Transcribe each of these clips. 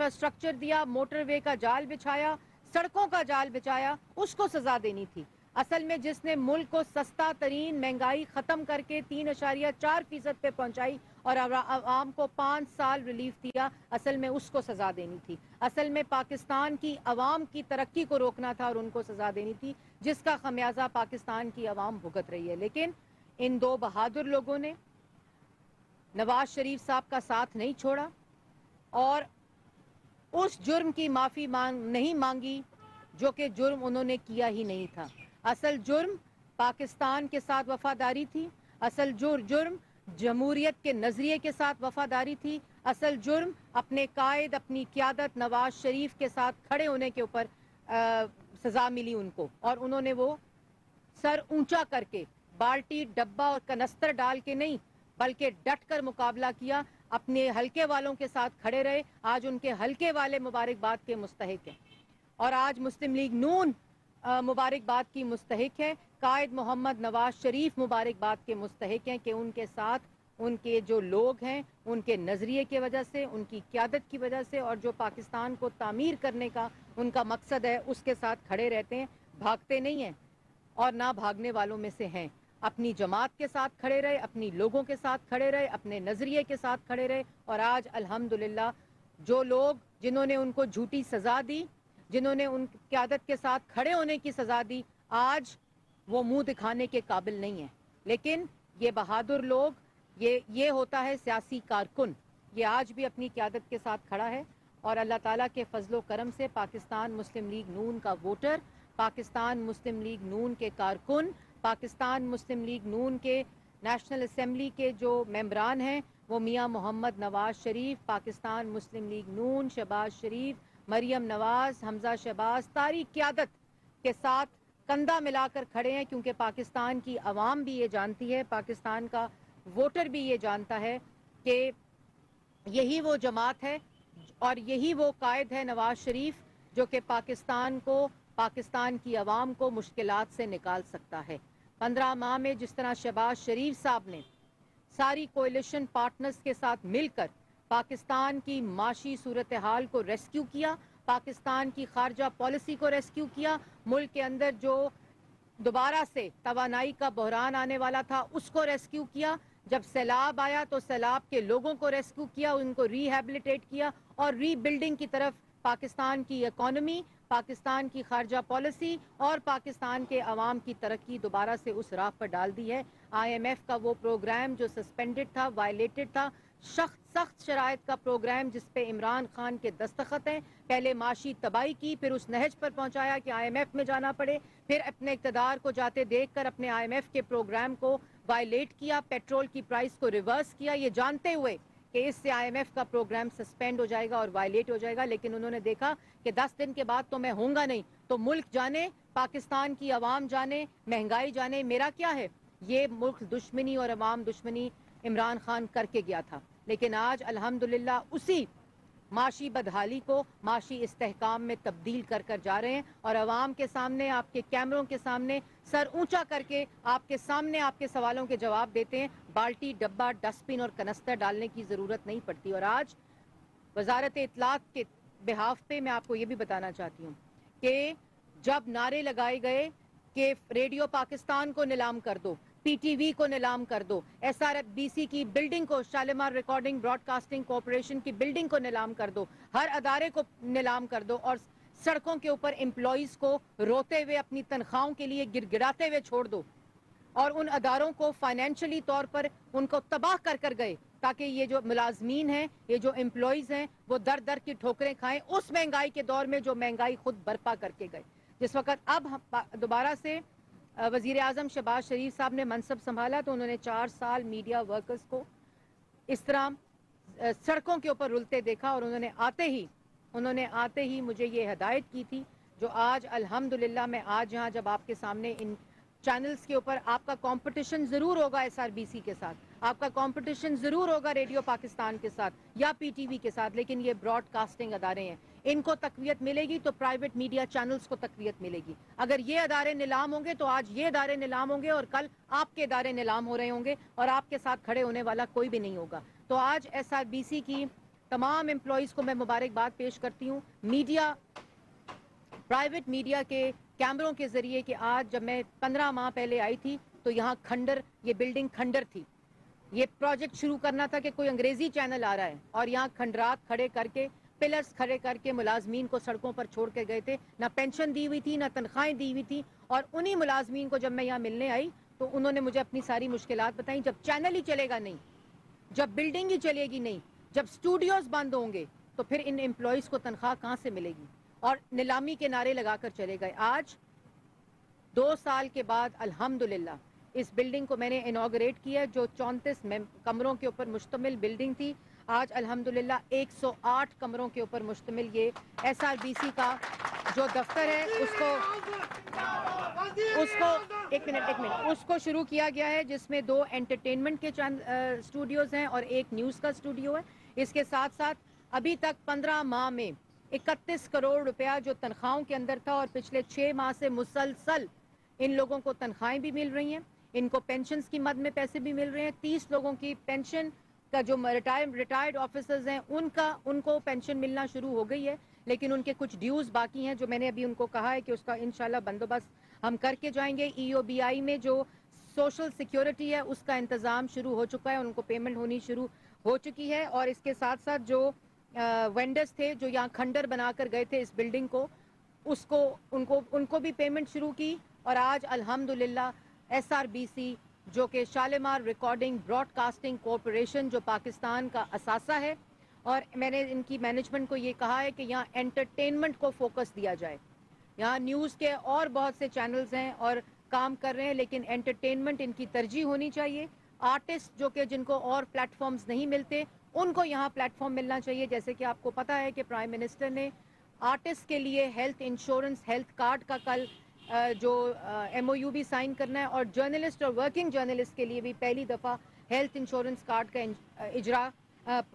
Infrastructure दिया, motorway का जाल बिछाया, सड़कों का जाल बिछाया, उसको सजा देनी थी। असल में जिसने मुल्क को सस्ता तरीन महंगाई खत्म करके 3.4% पे पहुंचाई और आवाम को 5 साल रिलीफ दिया, असल में उसको सजा देनी थी। असल में पाकिस्तान की अवाम की तरक्की को रोकना था और उनको सजा देनी थी, जिसका खमियाजा पाकिस्तान की अवाम भुगत रही है। लेकिन इन दो बहादुर लोगों ने नवाज शरीफ साहब का साथ नहीं छोड़ा और उस जुर्म की माफ़ी नहीं मांगी जो कि जुर्म उन्होंने किया ही नहीं था। असल जुर्म पाकिस्तान के साथ वफादारी थी, असल जुर्म जमहूरियत के नज़रिए के साथ वफादारी थी, असल जुर्म अपने कायद, अपनी क़यादत नवाज शरीफ के साथ खड़े होने के ऊपर सज़ा मिली उनको, और उन्होंने वो सर ऊंचा करके बाल्टी डब्बा और कनस्तर डाल के नहीं बल्कि डट कर मुकाबला किया, अपने हल्के वालों के साथ खड़े रहे। आज उनके हल्के वाले मुबारकबाद के मुस्तहिक हैं और आज मुस्लिम लीग नून मुबारकबाद की मुस्तहिक है। कायद मोहम्मद नवाज शरीफ मुबारकबाद के मुस्तहिक हैं कि उनके साथ उनके जो लोग हैं, उनके नज़रिए की वजह से, उनकी क़यादत की वजह से और जो पाकिस्तान को तामीर करने का उनका मकसद है, उसके साथ खड़े रहते हैं, भागते नहीं हैं और ना भागने वालों में से हैं। अपनी जमात के साथ खड़े रहे, अपनी लोगों के साथ खड़े रहे, अपने नज़रिए के साथ खड़े रहे और आज अल्हम्दुलिल्लाह जो लोग जिन्होंने उनको झूठी सज़ा दी, जिन्होंने उन क़यादत के साथ खड़े होने की सज़ा दी, आज वो मुंह दिखाने के काबिल नहीं है। लेकिन ये बहादुर लोग, ये होता है सियासी कारकुन, ये आज भी अपनी क़यादत के साथ खड़ा है और अल्लाह ताला के फजलो करम से पाकिस्तान मुस्लिम लीग नून का वोटर, पाकिस्तान मुस्लिम लीग नून के कारकुन, पाकिस्तान मुस्लिम लीग नून के नेशनल असम्बली के जो मेंबरान हैं वो मियाँ मोहम्मद नवाज शरीफ, पाकिस्तान मुस्लिम लीग नून, शहबाज शरीफ, मरियम नवाज, हमजा शहबाज, तारिक क़यादत के साथ कंधा मिलाकर खड़े हैं, क्योंकि पाकिस्तान की अवाम भी ये जानती है, पाकिस्तान का वोटर भी ये जानता है कि यही वो जमात है और यही वो कायद है नवाज शरीफ जो कि पाकिस्तान को, पाकिस्तान की अवाम को मुश्किलात से निकाल सकता है। 15 माह में जिस तरह शहबाज शरीफ साहब ने सारी कोalition पार्टनर्स के साथ मिलकर पाकिस्तान की माशी सूरत हाल को रेस्क्यू किया, पाकिस्तान की खारजा पॉलिसी को रेस्क्यू किया, मुल्क के अंदर जो दोबारा से तवानाई का बहरान आने वाला था उसको रेस्क्यू किया, जब सैलाब आया तो सैलाब के लोगों को रेस्क्यू किया, उनको रिहेबिलिटेट किया और रीबिल्डिंग की तरफ पाकिस्तान की इकॉनमी, पाकिस्तान की खारजा पॉलिसी और पाकिस्तान के अवाम की तरक्की दोबारा से उस राह पर डाल दी है। IMF का वो प्रोग्राम जो सस्पेंडेड था, वायलेटेड था, सख्त शराइत का प्रोग्राम जिस पे इमरान खान के दस्तखत हैं, पहले माशी तबाही की, फिर उस नहज पर पहुंचाया कि IMF में जाना पड़े, फिर अपने इक़्तिदार को जाते देखकर अपने IMF के प्रोग्राम को वायलेट किया, पेट्रोल की प्राइस को रिवर्स किया, ये जानते हुए कि इससे IMF का प्रोग्राम सस्पेंड हो जाएगा और वायलेट हो जाएगा। लेकिन उन्होंने देखा कि 10 दिन के बाद तो मैं होऊंगा नहीं, तो मुल्क जाने, पाकिस्तान की आवाम जाने, महंगाई जाने, मेरा क्या है। ये मुल्क दुश्मनी और अवाम दुश्मनी इमरान खान करके गया था। लेकिन आज अल्हम्दुलिल्लाह उसी माशी बदहाली को माशी इस्तेहकाम में तब्दील कर कर जा रहे हैं और अवाम के सामने, आपके कैमरों के सामने सर ऊंचा करके आपके सामने आपके सवालों के जवाब देते हैं। बाल्टी, डब्बा, डस्टबिन और कनस्तर डालने की ज़रूरत नहीं पड़ती। और आज वजारत इत्तलात के बिहाफ पे मैं आपको ये भी बताना चाहती हूँ कि जब नारे लगाए गए कि रेडियो पाकिस्तान को नीलाम कर दो, PTV को नीलाम कर दो, SRBC की बिल्डिंग को, शालीमार रिकॉर्डिंग ब्रॉडकास्टिंग कॉरपोरेशन की बिल्डिंग को नीलाम कर दो, हर अदारे को नीलाम कर दो और सड़कों के ऊपर एम्प्लॉइज को रोते हुए, अपनी तनख्वाहों के लिए गिड़गिड़ाते हुए छोड़ दो और उन अदारों को फाइनेंशियली तौर पर उनको तबाह कर कर गए ताकि ये जो मुलाजमीन हैं, ये जो एम्प्लॉइज हैं, वो दर दर की ठोकरें खाएं उस महंगाई के दौर में जो महंगाई खुद बर्पा करके गए। जिस वक्त अब दोबारा से वज़ीर आज़म शहबाज शरीफ साहब ने मनसब संभाला तो उन्होंने 4 साल मीडिया वर्कर्स को इस तरह सड़कों के ऊपर रुलते देखा और उन्होंने आते ही मुझे ये हिदायत की थी, जो आज अल्हम्दुलिल्लाह मैं आज यहाँ जब आपके सामने इन चैनल्स के ऊपर, आपका कंपटीशन ज़रूर होगा SRBC के साथ, आपका कंपटीशन ज़रूर होगा रेडियो पाकिस्तान के साथ या PTV के साथ, लेकिन ये ब्रॉडकास्टिंग अदारे हैं, इनको तक़वियत मिलेगी तो प्राइवेट मीडिया चैनल्स को तक़वियत मिलेगी। अगर ये अदारे नीलाम होंगे तो आज ये अदारे नीलाम होंगे और कल आपके अदारे नीलाम हो रहे होंगे और आपके साथ खड़े होने वाला कोई भी नहीं होगा। तो आज SRBC की तमाम एम्प्लॉइज़ को मैं मुबारकबाद पेश करती हूँ। मीडिया, प्राइवेट मीडिया के कैमरों के ज़रिए कि आज जब मैं 15 माह पहले आई थी तो यहाँ खंडर, ये बिल्डिंग खंडर थी। ये प्रोजेक्ट शुरू करना था कि कोई अंग्रेज़ी चैनल आ रहा है और यहाँ खंडरात खड़े करके, पिलर्स खड़े करके मुलाजमीन को सड़कों पर छोड़ के गए थे। ना पेंशन दी हुई थी, ना तनख्वाहें दी हुई थी। और उन्हीं मुलाजमीन को जब मैं यहाँ मिलने आई तो उन्होंने मुझे अपनी सारी मुश्किलात बताई। जब चैनल ही चलेगा नहीं, जब बिल्डिंग ही चलेगी नहीं, जब स्टूडियोज़ बंद होंगे तो फिर इन एम्प्लॉइज़ को तनख्वाह कहाँ से मिलेगी? और नीलामी के नारे लगाकर चले गए। आज 2 साल के बाद अल्हम्दुलिल्लाह इस बिल्डिंग को मैंने इनॉग्रेट किया, जो 34 कमरों के ऊपर मुश्तमिल बिल्डिंग थी। आज अल्हम्दुलिल्लाह 108 कमरों के ऊपर मुश्तमिल ये SRBC का जो दफ्तर है उसको शुरू किया गया है, जिसमें 2 एंटरटेनमेंट के स्टूडियोज़ हैं और 1 न्यूज़ का स्टूडियो है। इसके साथ साथ अभी तक 15 माह में 31 करोड़ रुपया जो तनख्वाहों के अंदर था, और पिछले 6 माह से मुसलसल इन लोगों को तनख्वाहें भी मिल रही हैं, इनको पेंशन्स की मद में पैसे भी मिल रहे हैं। 30 लोगों की पेंशन का जो रिटायर्ड ऑफिसर्स हैं उनको पेंशन मिलना शुरू हो गई है, लेकिन उनके कुछ ड्यूज़ बाकी हैं जो मैंने अभी उनको कहा है कि उसका इंशाल्लाह बंदोबस्त हम करके जाएंगे। EOBI में जो सोशल सिक्योरिटी है उसका इंतज़ाम शुरू हो चुका है, उनको पेमेंट होनी शुरू हो चुकी है। और इसके साथ साथ जो वेंडर्स थे जो यहाँ खंडर बनाकर गए थे इस बिल्डिंग को, उनको भी पेमेंट शुरू की। और आज अल्हम्दुलिल्लाह SRBC जो कि शालीमार रिकॉर्डिंग ब्रॉडकास्टिंग कॉरपोरेशन जो पाकिस्तान का असासा है, और मैंने इनकी मैनेजमेंट को ये कहा है कि यहाँ एंटरटेनमेंट को फोकस दिया जाए। यहाँ न्यूज़ के और बहुत से चैनल्स हैं और काम कर रहे हैं, लेकिन एंटरटेनमेंट इनकी तरजीह होनी चाहिए। आर्टिस्ट जो कि जिनको और प्लेटफॉर्म्स नहीं मिलते उनको यहाँ प्लेटफॉर्म मिलना चाहिए। जैसे कि आपको पता है कि प्राइम मिनिस्टर ने आर्टिस्ट के लिए हेल्थ इंश्योरेंस, हेल्थ कार्ड का कल जो MOU भी साइन करना है, और जर्नलिस्ट और वर्किंग जर्नलिस्ट के लिए भी पहली दफ़ा हेल्थ इंश्योरेंस कार्ड का इजरा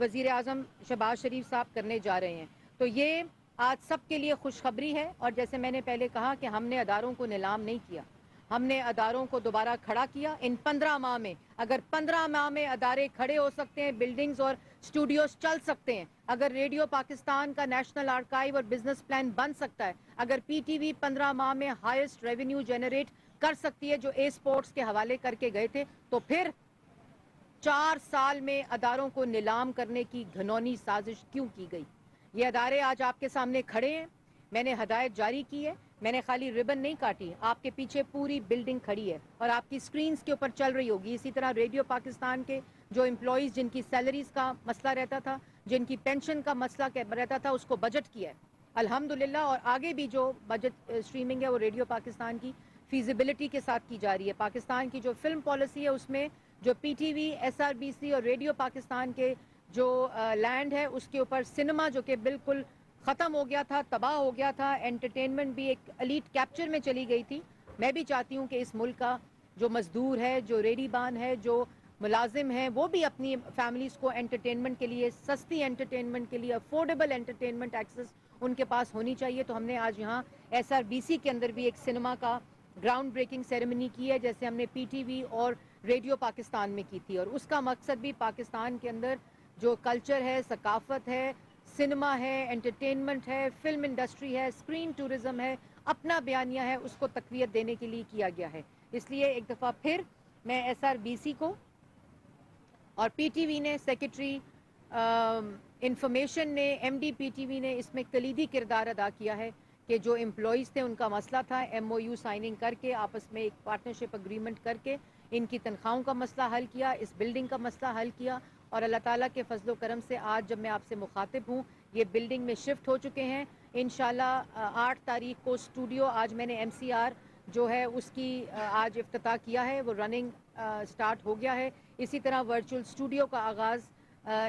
वज़ीर आज़म शहबाज शरीफ साहब करने जा रहे हैं। तो ये आज सबके लिए खुशखबरी है। और जैसे मैंने पहले कहा कि हमने अदारों को नीलाम नहीं किया, हमने अदारों को दोबारा खड़ा किया। इन 15 माह में, अगर 15 माह में अदारे खड़े हो सकते हैं, बिल्डिंग्स और स्टूडियोज चल सकते हैं, अगर रेडियो पाकिस्तान का नेशनल आर्काइव और बिजनेस प्लान बन सकता है, अगर PTV 15 माह में हाईएस्ट रेवेन्यू जनरेट कर सकती है जो स्पोर्ट्स के हवाले करके गए थे, तो फिर 4 साल में अदारों को नीलाम करने की घिनौनी साजिश क्यों की गई? ये अदारे आज आपके सामने खड़े हैं। मैंने हदायत जारी की है, मैंने खाली रिबन नहीं काटी, आपके पीछे पूरी बिल्डिंग खड़ी है और आपकी स्क्रीन्स के ऊपर चल रही होगी। इसी तरह रेडियो पाकिस्तान के जो एम्प्लॉइज़ जिनकी सैलरीज का मसला रहता था, जिनकी पेंशन का मसला रहता था, उसको बजट किया है अल्हम्दुलिल्लाह। और आगे भी जो बजट स्ट्रीमिंग है वो रेडियो पाकिस्तान की फीजिबिलिटी के साथ की जा रही है। पाकिस्तान की जो फिल्म पॉलिसी है उसमें जो PTV, SRBC और रेडियो पाकिस्तान के जो लैंड है उसके ऊपर सिनेमा जो कि बिल्कुल ख़त्म हो गया था, तबाह हो गया था, एंटरटेनमेंट भी एक एलीट कैप्चर में चली गई थी। मैं भी चाहती हूँ कि इस मुल्क का जो मज़दूर है, जो रेडीबान है, जो मुलाजिम है, वो भी अपनी फैमिलीज़ को एंटरटेनमेंट के लिए, सस्ती एंटरटेनमेंट के लिए, अफोर्डेबल एंटरटेनमेंट एक्सेस उनके पास होनी चाहिए। तो हमने आज यहाँ SRBC के अंदर भी एक सिनेमा का ग्राउंड ब्रेकिंग सेरेमनी की है, जैसे हमने PTV और रेडियो पाकिस्तान में की थी। और उसका मकसद भी पाकिस्तान के अंदर जो कल्चर है, सकाफत है, सिनेमा है, एंटरटेनमेंट है, फिल्म इंडस्ट्री है, स्क्रीन टूरिज्म है, अपना बयानिया है, उसको तक़वियत देने के लिए किया गया है। इसलिए एक दफ़ा फिर मैं SRBC को और PTV ने, सेक्रेटरी इंफॉर्मेशन ने, MD PTV ने इसमें कलीदी किरदार अदा किया है कि जो एम्प्लॉइज़ थे उनका मसला था, MOU साइनिंग करके आपस में एक पार्टनरशिप अग्रीमेंट करके इनकी तनख्वाहों का मसला हल किया, इस बिल्डिंग का मसला हल किया। और अल्लाह ताला के फजलो करम से आज जब मैं आपसे मुखातिब हूँ, ये बिल्डिंग में शिफ्ट हो चुके हैं। इंशाल्लाह 8 तारीख को स्टूडियो, आज मैंने MCR जो है उसकी आज इफ्तिताह किया है, वो रनिंग स्टार्ट हो गया है। इसी तरह वर्चुअल स्टूडियो का आगाज़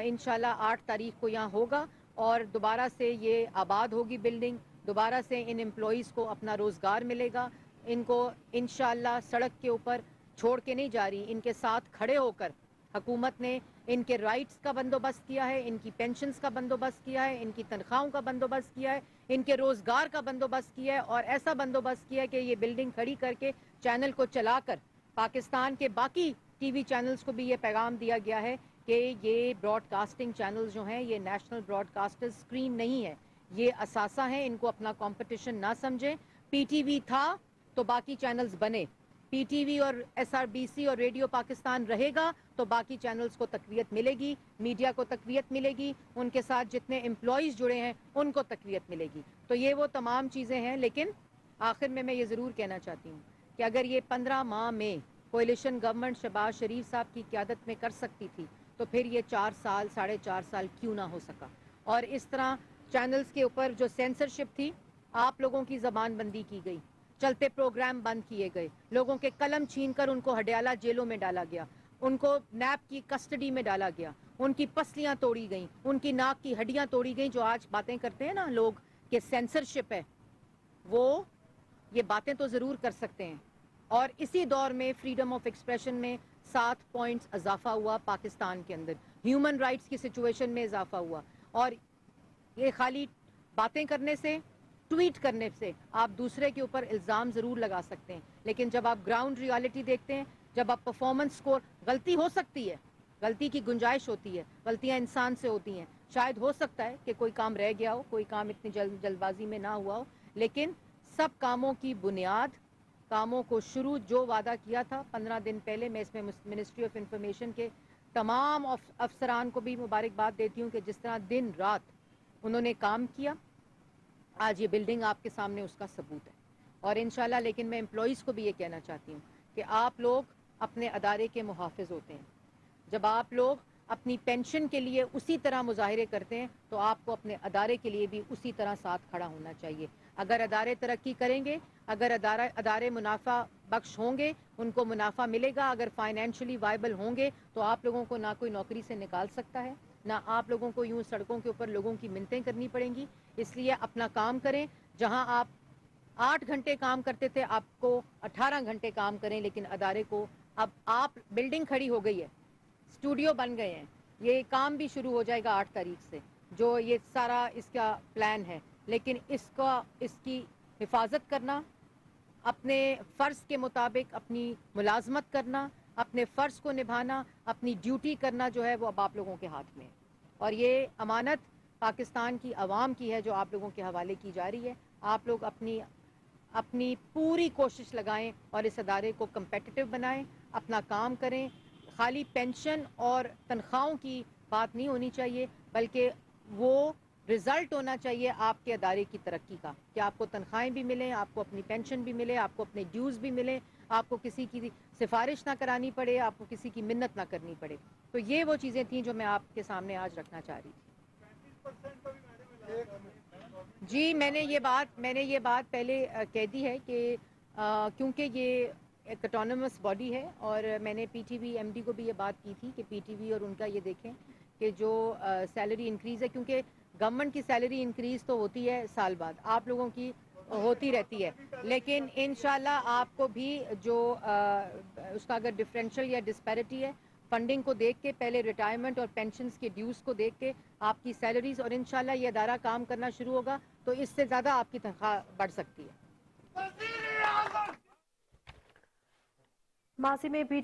इंशाल्लाह 8 तारीख को यहाँ होगा और दोबारा से ये आबाद होगी बिल्डिंग, दोबारा से इन एम्प्लॉइज़ को अपना रोज़गार मिलेगा। इनको इंशाल्लाह सड़क के ऊपर छोड़ के नहीं जा रही, इनके साथ खड़े होकर हुकूमत ने इनके राइट्स का बंदोबस्त किया है, इनकी पेंशन्स का बंदोबस्त किया है, इनकी तनख्वाहों का बंदोबस्त किया है, इनके रोज़गार का बंदोबस्त किया है, और ऐसा बंदोबस्त किया है कि ये बिल्डिंग खड़ी करके चैनल को चलाकर पाकिस्तान के बाकी TV चैनल्स को भी ये पैगाम दिया गया है کہ یہ براڈ کاسٹنگ چینلز جو ہیں یہ نیشنل براڈ کاسٹر اسکرین نہیں ہے، یہ اثاثہ ہیں، ان کو اپنا کمپٹیشن نہ سمجھیں۔ پی ٹی وی تھا تو باقی چینلز بنے، پی ٹی وی اور ایس آر بی سی اور ریڈیو پاکستان رہے گا تو باقی چینلز کو تقویت ملے گی، میڈیا کو تقویت ملے گی، ان کے ساتھ جتنے امپلائیز جڑے ہیں ان کو تقویت ملے گی۔ تو یہ وہ تمام چیزیں ہیں، لیکن آخر میں یہ ضرور کہنا چاہتی ہوں کہ اگر یہ 15 ماہ میں کولیشن گورنمنٹ شہباز شریف صاحب کی قیادت میں کر سکتی تھی تو پھر یہ 4 سال 4.5 سال کیوں نہ ہو سکا۔ اور اس طرح چینلز کے اوپر جو سینسرشپ تھی، آپ لوگوں کی زبان بندی کی گئی، چلتے پروگرام بند کیے گئے، لوگوں کے قلم چھین کر ان کو ہڈیالہ جیلوں میں ڈالا گیا، ان کو نیب کی کسٹڈی میں ڈالا گیا، ان کی پسلیاں توڑی گئیں، ان کی ناک کی ہڈیاں توڑی گئیں۔ جو آج باتیں کرتے ہیں نا لوگ کہ سینسرشپ ہے، وہ یہ باتیں تو ضرور کر سکتے ہیں۔ اور اسی دور میں فریڈم آف ایکسپریشن میں 7 پوائنٹس اضافہ ہوا پاکستان کے اندر، ہیومن رائٹس کی سچویشن میں اضافہ ہوا۔ اور یہ خالی باتیں کرنے سے، ٹویٹ کرنے سے آپ دوسرے کے اوپر الزام ضرور لگا سکتے ہیں، لیکن جب آپ گراؤنڈ ریالٹی دیکھتے ہیں، جب آپ پرفارمنس سکور، غلطی ہو سکتی ہے، غلطی کی گنجائش ہوتی ہے، غلطیاں انسان سے ہوتی ہیں، شاید ہو سکتا ہے کہ کوئی کام رہ گیا ہو، کوئی کام اتنی جلد بازی میں نہ ہوا ہو، لیکن سب کاموں کی بنیاد، کاموں کو شروع جو وعدہ کیا تھا 15 دن پہلے، میں اس میں منسٹری آف انفارمیشن کے تمام افسران کو بھی مبارکباد دیتی ہوں کہ جس طرح دن رات انہوں نے کام کیا، آج یہ بلڈنگ آپ کے سامنے اس کا ثبوت ہے۔ اور انشاءاللہ، لیکن میں امپلائیز کو بھی یہ کہنا چاہتی ہوں کہ آپ لوگ اپنے ادارے کے محافظ ہوتے ہیں۔ جب آپ لوگ اپنی پینشن کے لیے اسی طرح مظاہرے کرتے ہیں تو آپ کو اپنے ادارے کے لیے بھی اسی طرح ساتھ کھڑا ہونا چاہیے۔ اگر ادارے ترقی کریں گے، اگر ادارے منافع بخش ہوں گے، ان کو منافع ملے گا، اگر فائنینشلی وائبل ہوں گے تو آپ لوگوں کو نہ کوئی نوکری سے نکال سکتا ہے، نہ آپ لوگوں کو یوں سڑکوں کے اوپر لوگوں کی منتیں کرنی پڑیں گی۔ اس لیے اپنا کام کریں، جہاں آپ 8 گھنٹے کام کرتے تھے آپ کو 18 گھنٹے کام کریں، لیکن ادارے کو اب آپ بلڈنگ کھڑی ہو گئی ہے، اسٹوڈیو بن گئے ہیں، یہ کام بھی شروع ہو جائے گا 8 تاریخ سے، جو یہ سارا اس کا پلان ہے، لیکن اس کی حفاظت کرنا، اپنے فرض کے مطابق اپنی ملازمت کرنا، اپنے فرض کو نبھانا، اپنی ڈیوٹی کرنا جو ہے وہ اب آپ لوگوں کے ہاتھ میں ہے۔ اور یہ امانت پاکستان کی عوام کی ہے جو آپ لوگوں کے حوالے کی جا رہی ہے۔ آپ لوگ اپنی پوری کوشش لگائیں اور اس ادارے کو کمپیٹیٹو بنائیں، اپنا کام کریں۔ خالی پینشن اور تنخواہوں کی بات نہیں ہونی چاہیے، بلکہ وہ رزلٹ ہونا چاہیے آپ کے ادارے کی ترقی کا، کہ آپ کو تنخواہیں بھی ملیں، آپ کو اپنی پینشن بھی ملے، آپ کو اپنے ڈیوز بھی ملیں، آپ کو کسی کی سفارش نہ کرانی پڑے، آپ کو کسی کی منت نہ کرنی پڑے۔ تو یہ وہ چیزیں تھیں جو میں آپ کے سامنے آج رکھنا چاہ رہی تھی۔ جی، میں نے یہ بات پہلے کہہ دی ہے کہ کیونکہ یہ ایک اٹانومس باڈی ہے، اور میں نے P T V M D کو بھی یہ بات کی تھی کہ پی ٹی وی اور ان کا یہ دیکھیں کہ جو سیلری انکریز ہے، کیونکہ گورنمنٹ کی سیلری انکریز تو ہوتی ہے سال بعد، آپ لوگوں کی ہوتی رہتی ہے، لیکن انشاءاللہ آپ کو بھی جو اس کا اگر ڈفرینشل یا ڈسپیرٹی ہے، فنڈنگ کو دیکھ کے، پہلے ریٹائرمنٹ اور پینشنز کے ڈیوز کو دیکھ کے آپ کی سیلریز، اور انشاءاللہ یہ ادارہ کام کرنا شروع ہوگا تو اس سے زیادہ آپ کی تنخواہ بڑھ سکتی ہے۔ ماضی میں بھی